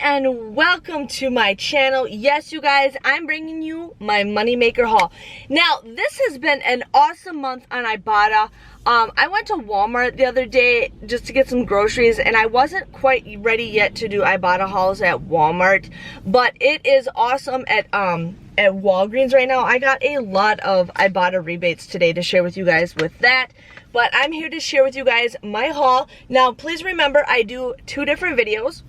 and welcome to my channel. Yes, you guys, I'm bringing you my Moneymaker haul. Now, this has been an awesome month on Ibotta. I went to Walmart the other day just to get some groceries, and I wasn't quite ready yet to do Ibotta hauls at Walmart, but it is awesome at Walgreens right now. I got a lot of Ibotta rebates today to share with you guys with that. But I'm here to share with you guys my haul. Now, please remember, I do two different videos.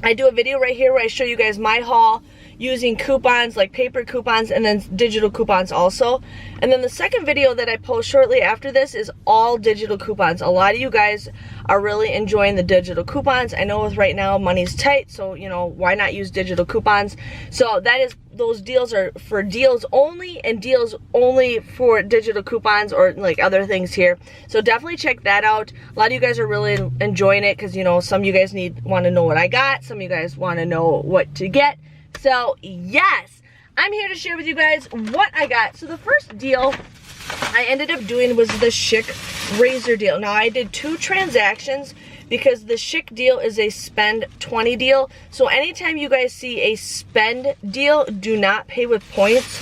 I do a video right here where I show you guys my haul using coupons, like paper coupons, and then digital coupons also. And then the second video that I post shortly after this is all digital coupons. A lot of you guys are really enjoying the digital coupons. I know with right now money's tight, so you know, why not use digital coupons? So that is, those deals are for deals only, and deals only for digital coupons or like other things here. So definitely check that out. A lot of you guys are really enjoying it because, you know, some of you guys want to know what I got, some of you guys want to know what to get. So yes, I'm here to share with you guys what I got. So the first deal I ended up doing was the Schick razor deal. Now I did two transactions because the Schick deal is a spend 20 deal. So anytime you guys see a spend deal, do not pay with points.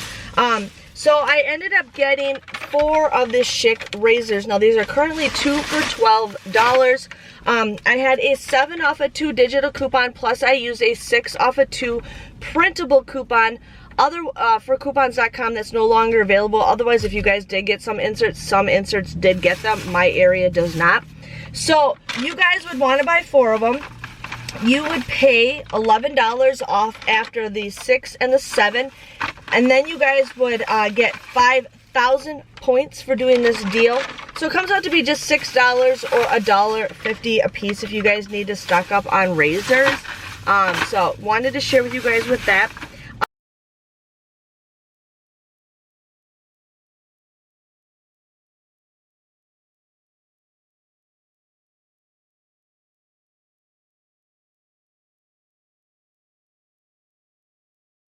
So I ended up getting 4 of the Schick razors. Now these are currently 2 for $12. I had a 7 off a 2 digital coupon, plus I used a 6 off a 2 printable coupon. For coupons.com, that's no longer available. Otherwise, if you guys did get some inserts did get them. My area does not. So you guys would want to buy 4 of them. You would pay $11 off after the 6 and the 7, and then you guys would get 5,000 points for doing this deal. So it comes out to be just $6 or $1.50 a piece if you guys need to stock up on razors. So wanted to share with you guys with that.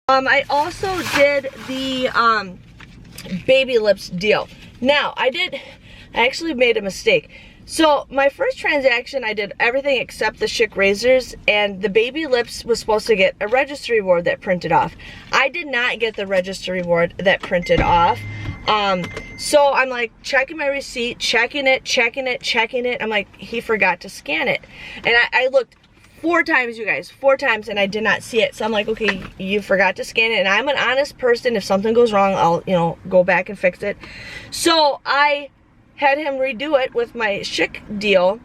I also did the baby lips deal. Now, I actually made a mistake. So my first transaction, I did everything except the Schick razors, and the baby lips was supposed to get a registry reward that printed off. I did not get the registry reward that printed off. So I'm like checking my receipt, checking it. I'm like, he forgot to scan it. And I looked 4 times, you guys, 4 times, and I did not see it. So I'm like, okay, you forgot to scan it. And I'm an honest person. If something goes wrong, I'll, you know, go back and fix it. So I had him redo it with my Schick deal,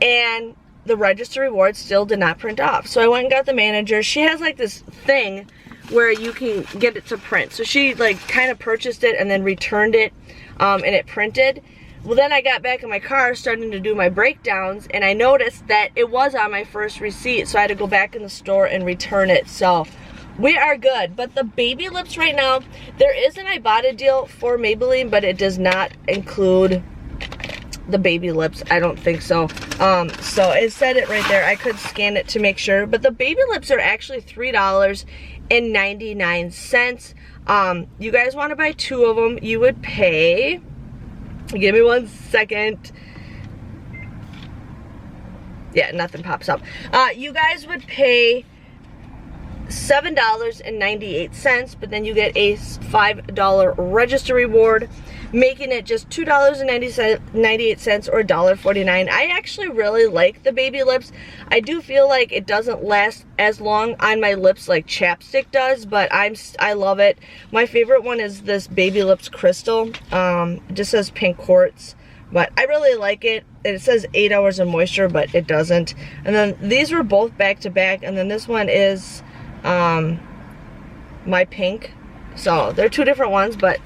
and the register reward still did not print off. So I went and got the manager. She has like this thing where you can get it to print. So she like kind of purchased it and then returned it, and it printed. Well, then I got back in my car starting to do my breakdowns, and I noticed that it was on my first receipt, so I had to go back in the store and return it. So we are good. But the baby lips right now, there is an Ibotta deal for Maybelline, but it does not include the baby lips. I don't think so. So it said it right there. I could scan it to make sure. But the baby lips are actually $3.99. You guys want to buy 2 of them, you would pay... Give me 1 second. Yeah, nothing pops up. You guys would pay $7.98, but then you get a $5 register reward, making it just $2.98 or $1.49. I actually really like the baby lips. I do feel like it doesn't last as long on my lips like chapstick does, but I love it. My favorite one is this Baby Lips Crystal. It just says pink quartz, but I really like it. And it says 8 hours of moisture, but it doesn't. And then these were both back to back, and then this one is my pink. So they're 2 different ones, but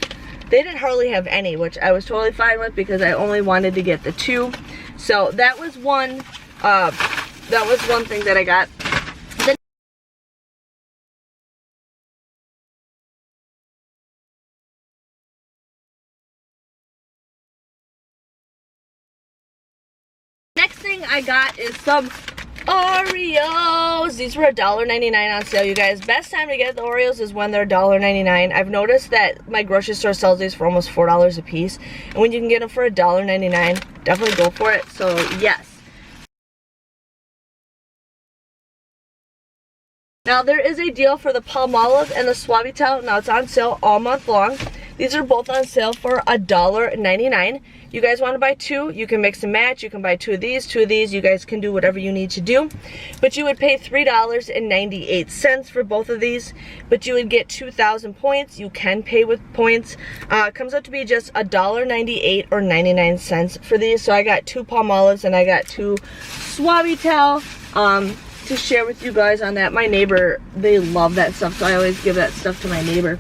they didn't hardly have any, which I was totally fine with because I only wanted to get the 2. So that was one thing that I got. The next thing I got is some Oreos. These were $1.99 on sale, you guys. Best time to get the Oreos is when they're $1.99. I've noticed that my grocery store sells these for almost $4 a piece, and when you can get them for $1.99, definitely go for it. So yes. Now there is a deal for the Palmolive and the Swavitel. Now it's on sale all month long. These are both on sale for $1.99. You guys want to buy two, you can mix and match. You can buy two of these. You guys can do whatever you need to do. But you would pay $3.98 for both of these. But you would get 2,000 points. You can pay with points. It comes out to be just $1.98 or 99 cents for these. So I got two Palmolives and I got two Swavitel to share with you guys on that. My neighbor, they love that stuff, so I always give that stuff to my neighbor.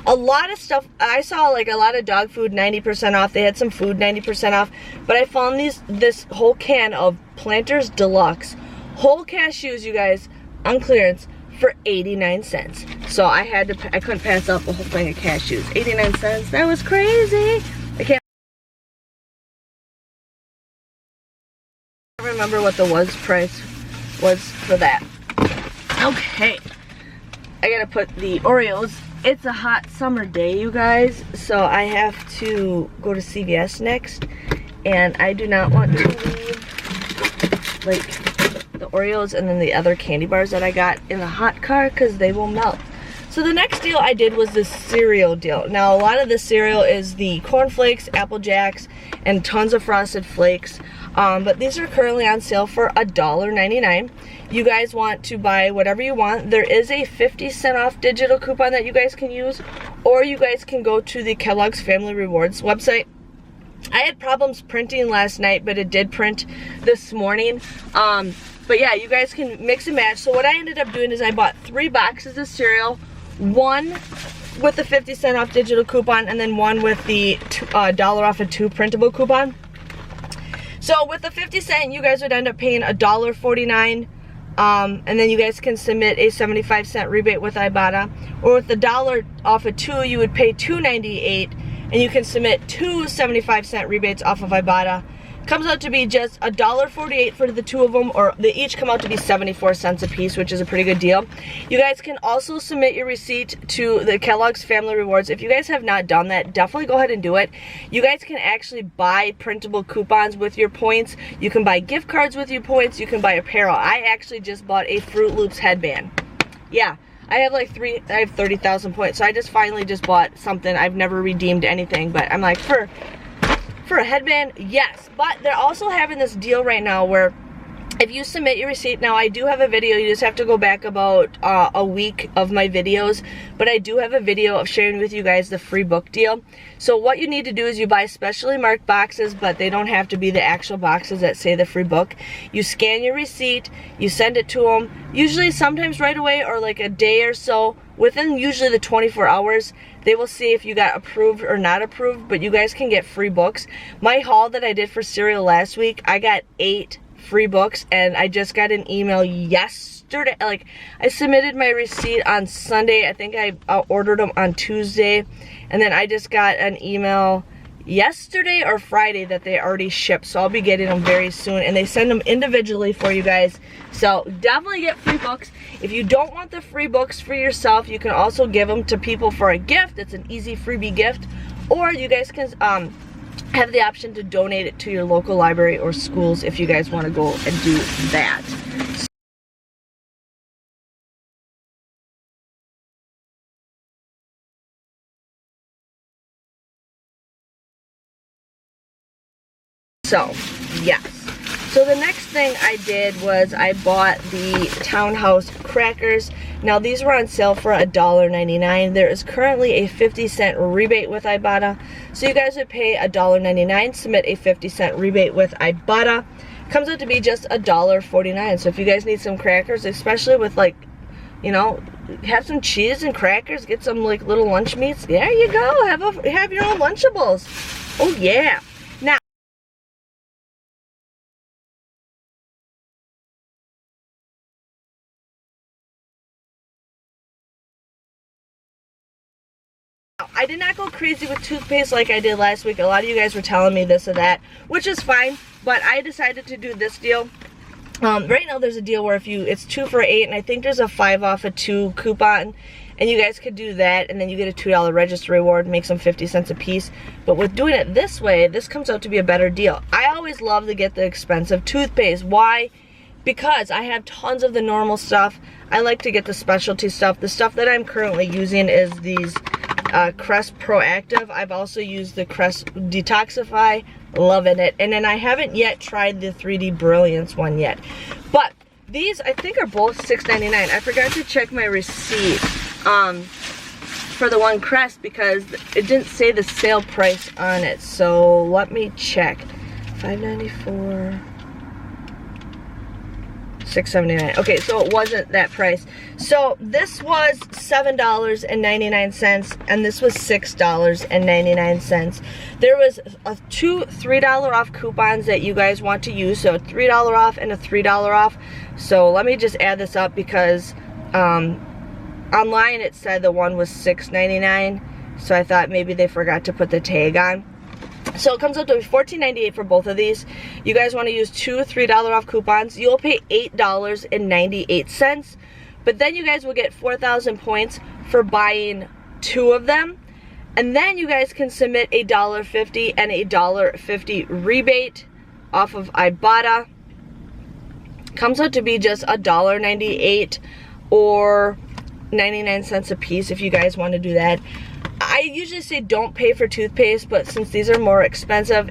A lot of stuff, I saw like a lot of dog food 90% off. They had some food 90% off. But I found this whole can of Planters Deluxe whole cashews, you guys, on clearance for 89 cents. So I couldn't pass up a whole thing of cashews. 89 cents, that was crazy. I can't remember what the price was for that. Okay, I gotta put the Oreos. It's a hot summer day, you guys, so I have to go to CVS next, and I do not want to leave like the Oreos and then the other candy bars that I got in the hot car because they will melt. So the next deal I did was this cereal deal. Now a lot of the cereal is the Corn Flakes, Apple Jacks, and tons of Frosted Flakes. But these are currently on sale for $1.99. You guys want to buy whatever you want. There is a 50-cent off digital coupon that you guys can use, or you guys can go to the Kellogg's Family Rewards website. I had problems printing last night, but it did print this morning. But yeah, you guys can mix and match. So what I ended up doing is I bought 3 boxes of cereal, one with the 50-cent off digital coupon, and then one with the $1 off of 2 printable coupon. So with the 50 cent, you guys would end up paying $1.49, and then you guys can submit a 75-cent rebate with Ibotta. Or with the $1 off of 2, you would pay $2.98, and you can submit 2 75-cent rebates off of Ibotta. Comes out to be just $1.48 for the 2 of them, or they each come out to be 74 cents a piece, which is a pretty good deal. You guys can also submit your receipt to the Kellogg's Family Rewards. If you guys have not done that, definitely go ahead and do it. You guys can actually buy printable coupons with your points. You can buy gift cards with your points. You can buy apparel. I actually just bought a Fruit Loops headband. Yeah. I have like 30,000 points, so I just finally just bought something. I've never redeemed anything, but I'm like, for a headband, yes. But they're also having this deal right now where if you submit your receipt, now I do have a video, you just have to go back about a week of my videos, but I do have a video of sharing with you guys the free book deal. So what you need to do is you buy specially marked boxes, but they don't have to be the actual boxes that say the free book. You scan your receipt, you send it to them, usually sometimes right away or like a day or so. Within usually the 24 hours, they will see if you got approved or not approved, but you guys can get free books. My haul that I did for cereal last week, I got 8 free books, and I just got an email yesterday. Like, I submitted my receipt on Sunday. I think I ordered them on Tuesday, and then I just got an email yesterday or Friday that they already shipped, so I'll be getting them very soon, and they send them individually for you guys. So definitely get free books. If you don't want the free books for yourself, you can also give them to people for a gift. It's an easy freebie gift, or you guys can have the option to donate it to your local library or schools if you guys want to go and do that. So, yes. So the next thing I did was I bought the Townhouse crackers. Now these were on sale for $1.99. There is currently a 50-cent rebate with Ibotta. So you guys would pay $1.99, submit a 50-cent rebate with Ibotta. Comes out to be just $1.49. So if you guys need some crackers, especially with, like, you know, have some cheese and crackers, get some like little lunch meats. There you go. Have your own Lunchables. Oh yeah. Now, I did not go crazy with toothpaste like I did last week. A lot of you guys were telling me this or that, which is fine, but I decided to do this deal. Right now there's a deal where if it's 2 for $8, and I think there's a 5 off a 2 coupon, and you guys could do that, and then you get a $2 register reward, makes them 50 cents a piece. But with doing it this way, this comes out to be a better deal. I always love to get the expensive toothpaste. Why? Because I have tons of the normal stuff. I like to get the specialty stuff. The stuff that I'm currently using is these Crest Proactive. I've also used the Crest Detoxify, loving it. And then I haven't yet tried the 3D Brilliance one yet. But these I think are both $6.99. I forgot to check my receipt for the one Crest because it didn't say the sale price on it. So let me check. $5.94. $6.79. Okay, so it wasn't that price. So this was $7.99 and this was $6.99. There was two $3 off coupons that you guys want to use, so $3 off and a $3 off. So let me just add this up because online it said the one was $6.99, so I thought maybe they forgot to put the tag on. So it comes out to $14.98 for both of these. You guys want to use two $3 off coupons. You'll pay $8.98, but then you guys will get 4,000 points for buying 2 of them. And then you guys can submit a $1.50 and a $1.50 rebate off of Ibotta. Comes out to be just $1.98 or 99 cents a piece if you guys want to do that. I usually say don't pay for toothpaste, but since these are more expensive,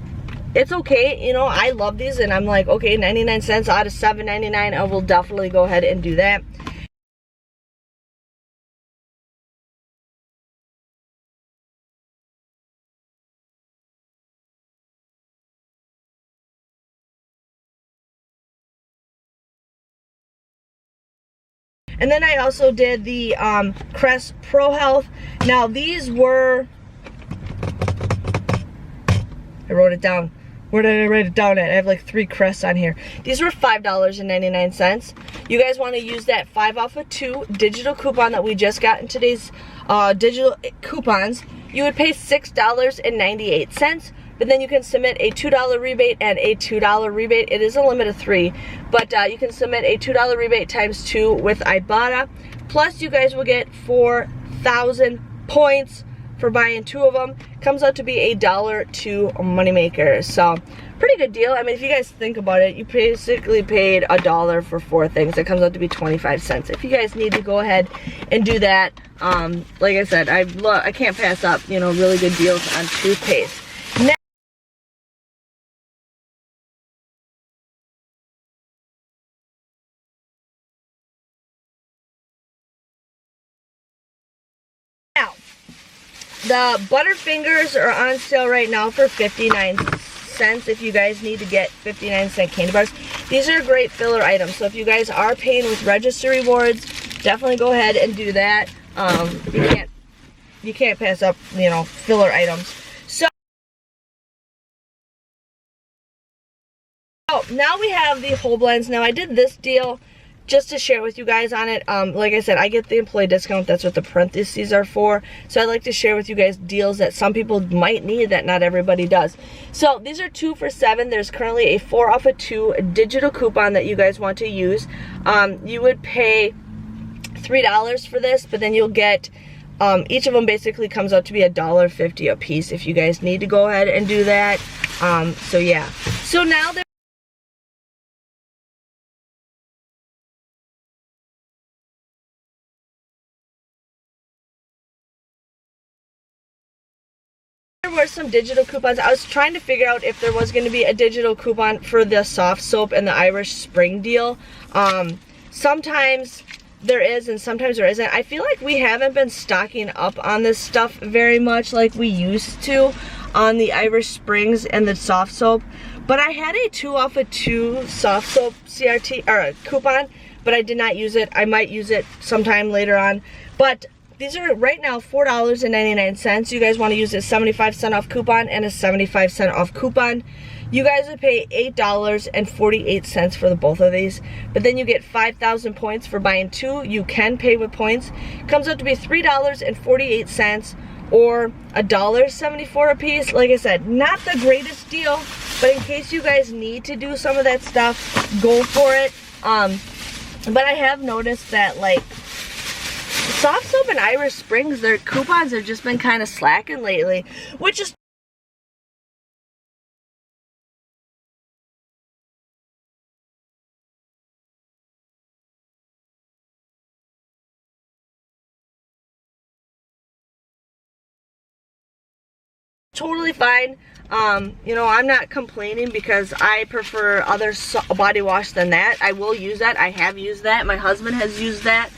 it's okay. You know, I love these and I'm like, okay, 99 cents out of $7.99, I will definitely go ahead and do that. And then I also did the Crest Pro Health. Now these were, I wrote it down. Where did I write it down at? I have like 3 Crests on here. These were $5.99. You guys want to use that 5 off of 2 digital coupon that we just got in today's digital coupons. You would pay $6.98. But then you can submit a $2 rebate and a $2 rebate. It is a limit of 3, but you can submit a $2 rebate times 2 with Ibotta. Plus you guys will get 4,000 points for buying 2 of them. Comes out to be $1 to Moneymaker. So pretty good deal. I mean, if you guys think about it, you basically paid $1 for 4 things. It comes out to be 25 cents. If you guys need to go ahead and do that, like I said, I can't pass up, you know, really good deals on toothpaste. Now, the Butterfingers are on sale right now for 59 cents if you guys need to get 59-cent candy bars. These are great filler items, so if you guys are paying with register rewards, definitely go ahead and do that. You can't pass up, you know, filler items. So now we have the whole blends. Now I did this deal just to share with you guys on it. Like I said, I get the employee discount. That's what the parentheses are for. So I like to share with you guys deals that some people might need that not everybody does. So these are 2 for $7. There's currently a 4 off of 2 digital coupon that you guys want to use. You would pay $3 for this, but then you'll get each of them basically comes out to be $1.50 a piece if you guys need to go ahead and do that. So yeah. So now there were some digital coupons. I was trying to figure out if there was going to be a digital coupon for the soft soap and the Irish Spring deal. Sometimes there is and sometimes there isn't. I feel like we haven't been stocking up on this stuff very much like we used to on the Irish Springs and the soft soap. But I had a 2 off of 2 soft soap CRT or coupon, but I did not use it. I might use it sometime later on. But these are right now $4.99. You guys want to use a 75-cent off coupon and a 75-cent off coupon. You guys would pay $8.48 for the both of these. But then you get 5,000 points for buying 2. You can pay with points. Comes out to be $3.48 or $1.74 a piece. Like I said, not the greatest deal, but in case you guys need to do some of that stuff, go for it. But I have noticed that like Soft Soap and Irish Springs, their coupons have just been kind of slacking lately, which is totally fine. You know, I'm not complaining because I prefer other body wash than that. I will use that. I have used that. My husband has used that.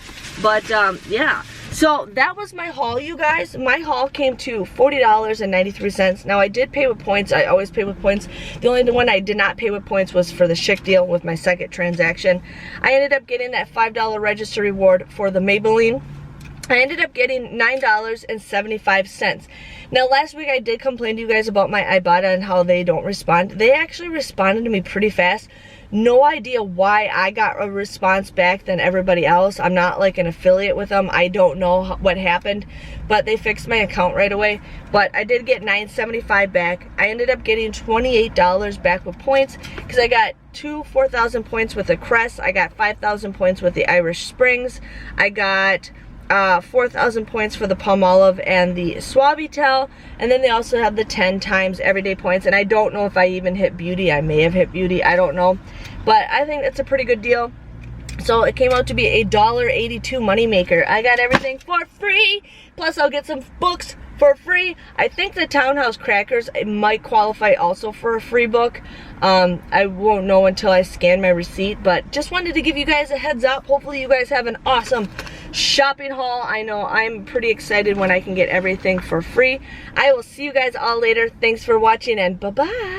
But yeah. So that was my haul, you guys. My haul came to $40.93. Now I did pay with points. I always pay with points. The only one I did not pay with points was for the Schick deal with my second transaction. I ended up getting that $5 register reward for the Maybelline. I ended up getting $9.75. Now last week I did complain to you guys about my Ibotta and how they don't respond. They actually responded to me pretty fast. No idea why I got a response back than everybody else. I'm not like an affiliate with them. I don't know what happened, but they fixed my account right away. But I did get $9.75 back. I ended up getting $28 back with points because I got 4,000 points with the Crest. I got 5,000 points with the Irish Springs. I got 4,000 points for the Palmolive and the Swavitel, and then they also have the 10 times everyday points. And I don't know if I even hit beauty. I may have hit beauty, I don't know, but I think it's a pretty good deal. So it came out to be a $1.82 moneymaker. I got everything for free, plus I'll get some books for free. I think the Townhouse Crackers, it might qualify also for a free book. I won't know until I scan my receipt, but just wanted to give you guys a heads up. Hopefully you guys have an awesome shopping haul. I know I'm pretty excited when I can get everything for free. I will see you guys all later. Thanks for watching, and bye-bye.